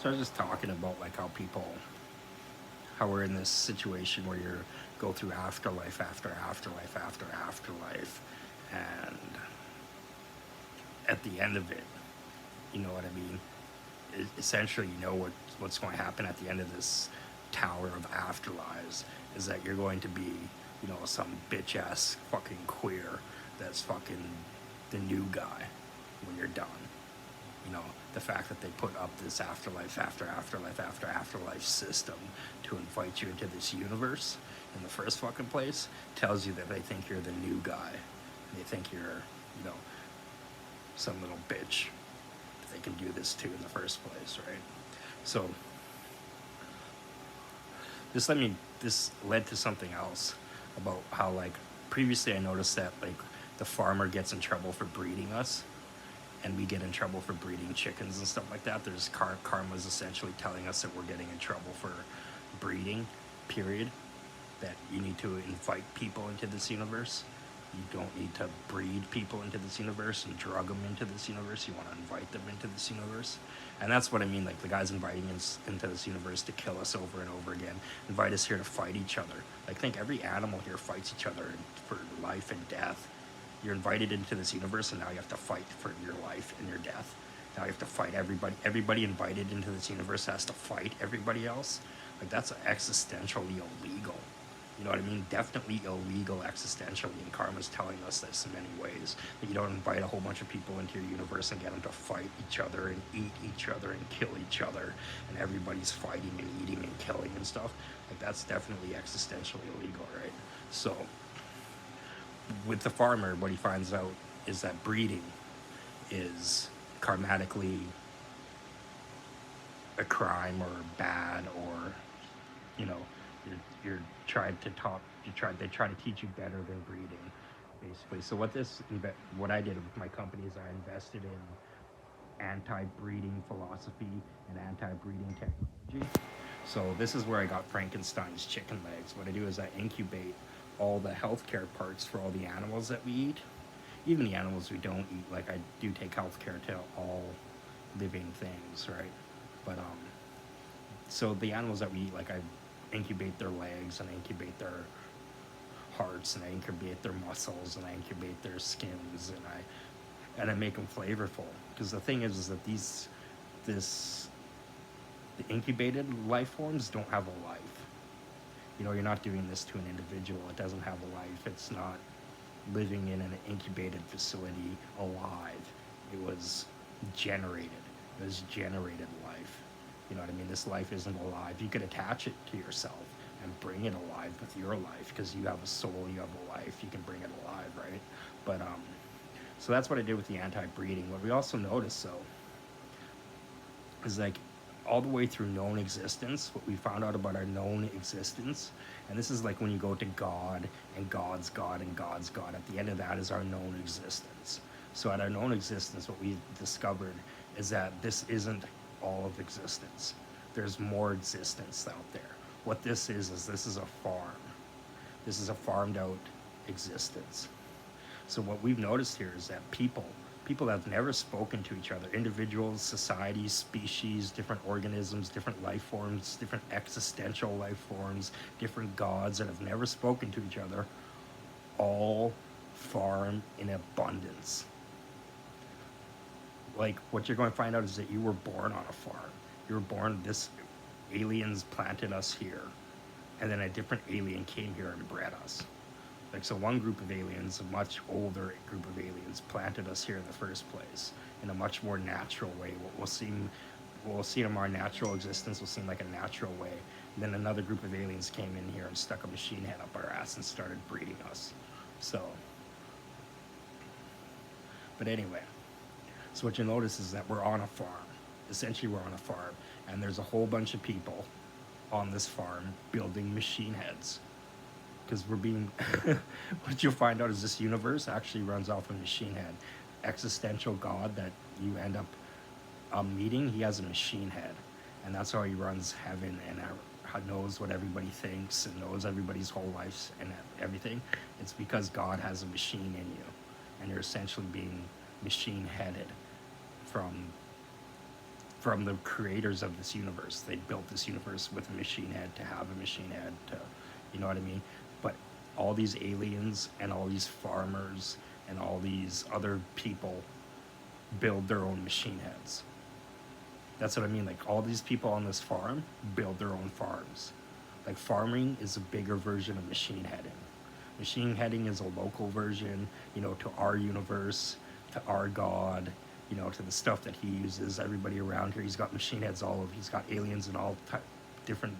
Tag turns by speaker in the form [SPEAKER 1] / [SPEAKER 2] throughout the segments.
[SPEAKER 1] So I was just talking about like how we're in this situation where you go through afterlife after afterlife after afterlife, and at the end of it, you know what I mean? Essentially, you know what's going to happen at the end of this tower of afterlives is that you're going to be, you know, some bitch ass fucking queer that's fucking the new guy when you're done. You know, the fact that they put up this afterlife after afterlife after afterlife system to invite you into this universe in the first fucking place tells you that they think you're the new guy. They think you're, you know, some little bitch they can do this to in the first place, right? So this led to something else about how, like, previously I noticed that, like, the farmer gets in trouble for breeding us, and we get in trouble for breeding chickens and stuff like that. There's karma's essentially telling us that we're getting in trouble for breeding, period. That you need to invite people into this universe. You don't need to breed people into this universe and drug them into this universe. You want to invite them into this universe. And that's what I mean. Like, the guy's inviting us into this universe to kill us over and over again, invite us here to fight each other. Like, think every animal here fights each other for life and death. You're invited into this universe, and now you have to fight for your life and your death. Now you have to fight everybody. Everybody invited into this universe has to fight everybody else. Like, that's existentially illegal. You know what I mean? Definitely illegal existentially, and karma's telling us this in many ways. That you don't invite a whole bunch of people into your universe and get them to fight each other and eat each other and kill each other, and everybody's fighting and eating and killing and stuff. Like, that's definitely existentially illegal, right? So, with the farmer, what he finds out is that breeding is karmatically a crime or bad, or, you know, you're trying to talk they try to teach you better than breeding, basically. So what I did with my company is I invested in anti-breeding philosophy and anti-breeding technology. So this is where I got Frankenstein's chicken legs. What I do is I incubate all the healthcare parts for all the animals that we eat, even the animals we don't eat. Like, I do take healthcare to all living things, right? But so the animals that we eat, like, I incubate their legs and I incubate their hearts and I incubate their muscles and I incubate their skins, and I make them flavorful. Because the thing is that this the incubated life forms don't have a life. You know, you're not doing this to an individual. It doesn't have a life. It's not living in an incubated facility alive. It was generated. It was generated life. You know what I mean? This life isn't alive. You could attach it to yourself and bring it alive with your life, because you have a soul, you have a life. You can bring it alive, right? But so that's what I did with the anti-breeding. What we also noticed, though, is, like, all the way through known existence, what we found out about our known existence, and this is like when you go to God and God's God and God's God, at the end of that is our known existence. So at our known existence, what we discovered is that this isn't all of existence. There's more existence out there. What this is this is a farm. This is a farmed out existence. So what we've noticed here is that people have never spoken to each other, individuals, societies, species, different organisms, different life forms, different existential life forms, different gods that have never spoken to each other, all farm in abundance. Like, what you're going to find out is that you were born on a farm. You were born, this aliens planted us here, and then a different alien came here and bred us. Like, so one group of aliens, a much older group of aliens, planted us here in the first place in a much more natural way. What will seem our natural existence will seem like a natural way. And then another group of aliens came in here and stuck a machine head up our ass and started breeding us. So, but anyway, so what you notice is that we're on a farm. Essentially, we're on a farm, and there's a whole bunch of people on this farm building machine heads, because we're being what you'll find out is this universe actually runs off a machine head. Existential God that you end up meeting, he has a machine head, and that's how he runs heaven and knows what everybody thinks and knows everybody's whole lives and everything. It's because God has a machine in you, and you're essentially being machine headed from from the creators of this universe. They built this universe with a machine head to have a machine head to, you know what I mean? But all these aliens and all these farmers and all these other people build their own machine heads. That's what I mean. Like all these people on this farm build their own farms. Like farming is a bigger version of machine heading. Machine heading is a local version, you know, to our universe, to our God, you know, to the stuff that he uses. Everybody around here, he's got machine heads all over. He's got aliens in all different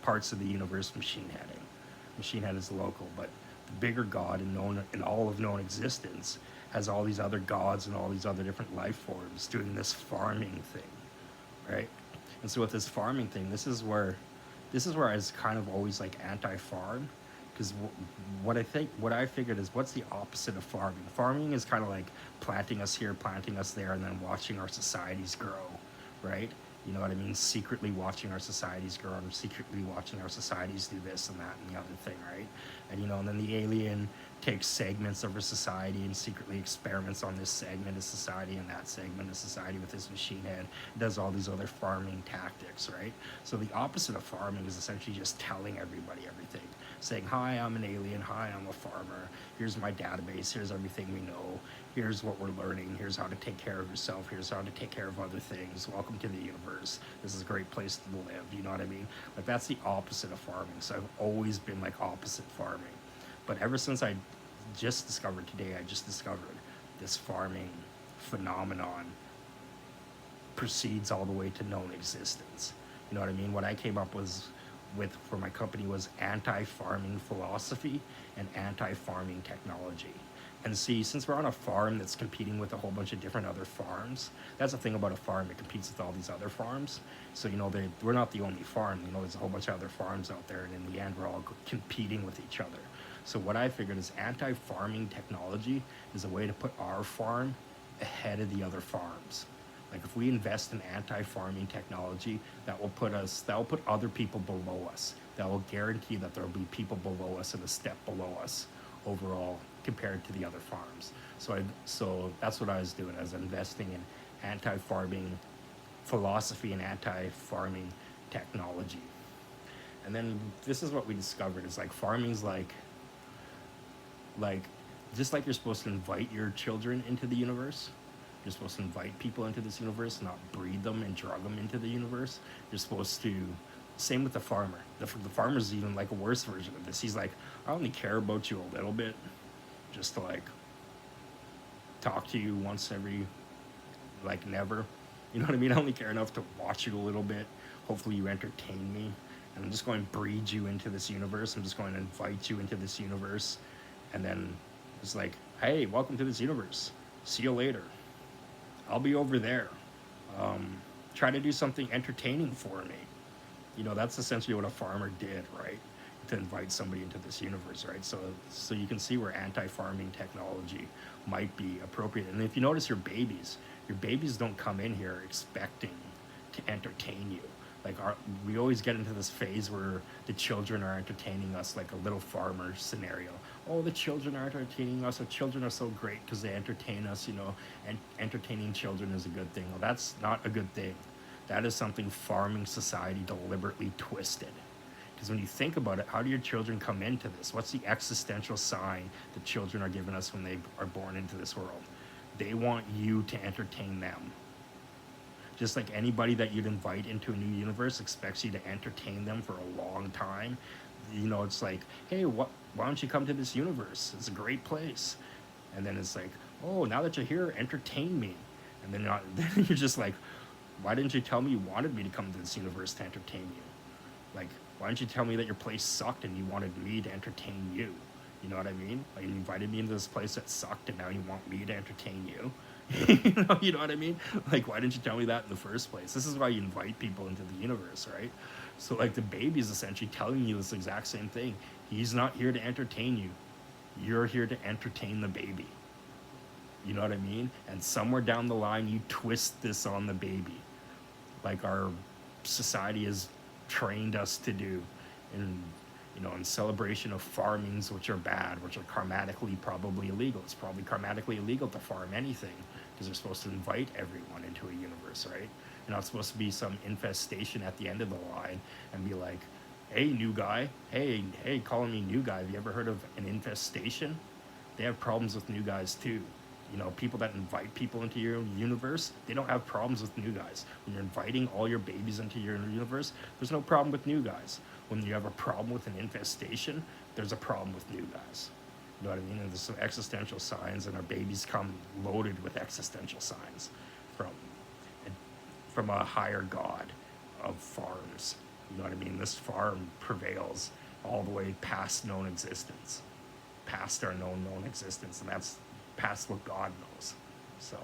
[SPEAKER 1] parts of the universe. Machine heading. Machine head is local, but the bigger God in all of known existence has all these other gods and all these other different life forms doing this farming thing, right? And so with this farming thing, this is where I was kind of always like anti-farm, because what I figured is, what's the opposite of farming? Farming is kind of like planting us here, planting us there, and then watching our societies grow, right? You know what I mean? Secretly watching our societies grow, and secretly watching our societies do this and that and the other thing, right? And you know, and then the alien takes segments of our society and secretly experiments on this segment of society and that segment of society with his machine head, does all these other farming tactics, right? So the opposite of farming is essentially just telling everybody everything, saying, hi, I'm an alien, hi, I'm a farmer, here's my database, here's everything we know, here's what we're learning, here's how to take care of yourself, here's how to take care of other things, welcome to the universe, this is a great place to live, you know what I mean? Like that's the opposite of farming. So I've always been like opposite farming. But ever since I just discovered this farming phenomenon proceeds all the way to known existence. You know what I mean? What I came up with for my company was anti-farming philosophy and anti-farming technology. And see, since we're on a farm that's competing with a whole bunch of different other farms, that's the thing about a farm, it competes with all these other farms. So, you know, we're not the only farm, you know, there's a whole bunch of other farms out there, and in the end, we're all competing with each other. So what I figured is anti-farming technology is a way to put our farm ahead of the other farms. Like if we invest in anti-farming technology, that will put other people below us. That will guarantee that there will be people below us and a step below us overall compared to the other farms. So that's what I was doing. I was investing in anti-farming philosophy and anti-farming technology. And then this is what we discovered is like farming's like just like you're supposed to invite your children into the universe, you're supposed to invite people into this universe, not breed them and drug them into the universe. You're supposed to, same with the farmer. The farmer's even like a worse version of this. He's like, I only care about you a little bit, just to like talk to you once every, like never. You know what I mean? I only care enough to watch you a little bit. Hopefully you entertain me. And I'm just going to breed you into this universe. I'm just going to invite you into this universe. And then it's like, hey, welcome to this universe. See you later. I'll be over there. Try to do something entertaining for me. You know, that's essentially what a farmer did, right? To invite somebody into this universe, right? So you can see where anti-farming technology might be appropriate. And if you notice your babies don't come in here expecting to entertain you. Like we always get into this phase where the children are entertaining us, like a little farmer scenario. Oh, the children are entertaining us. The children are so great because they entertain us, you know, and entertaining children is a good thing. Well, that's not a good thing. That is something farming society deliberately twisted. Because when you think about it, how do your children come into this? What's the existential sign that children are given us when they are born into this world? They want you to entertain them. Just like anybody that you'd invite into a new universe expects you to entertain them for a long time. You know, it's like, hey, why don't you come to this universe? It's a great place. And then it's like, oh, now that you're here, entertain me. And then you're just like, why didn't you tell me you wanted me to come to this universe to entertain you? Like, why didn't you tell me that your place sucked and you wanted me to entertain you? You know what I mean? Like, you invited me into this place that sucked and now you want me to entertain you? You know what I mean? Like, why didn't you tell me that in the first place? This is why you invite people into the universe, right? So, like, the baby's essentially telling you this exact same thing. He's not here to entertain you. You're here to entertain the baby. You know what I mean? And somewhere down the line, you twist this on the baby. Like our society has trained us to do in, you know, in celebration of farmings, which are bad, which are karmatically probably illegal. It's probably karmatically illegal to farm anything because they're supposed to invite everyone into a universe, right? You're not supposed to be some infestation at the end of the line and be like, hey, new guy, hey, calling me new guy. Have you ever heard of an infestation? They have problems with new guys too. You know, people that invite people into your universe, they don't have problems with new guys. When you're inviting all your babies into your universe, there's no problem with new guys. When you have a problem with an infestation, there's a problem with new guys. You know what I mean? And there's some existential signs, and our babies come loaded with existential signs from a higher god of farms. You know what I mean? This farm prevails all the way past known existence, past our known existence, and that's past what God knows. So.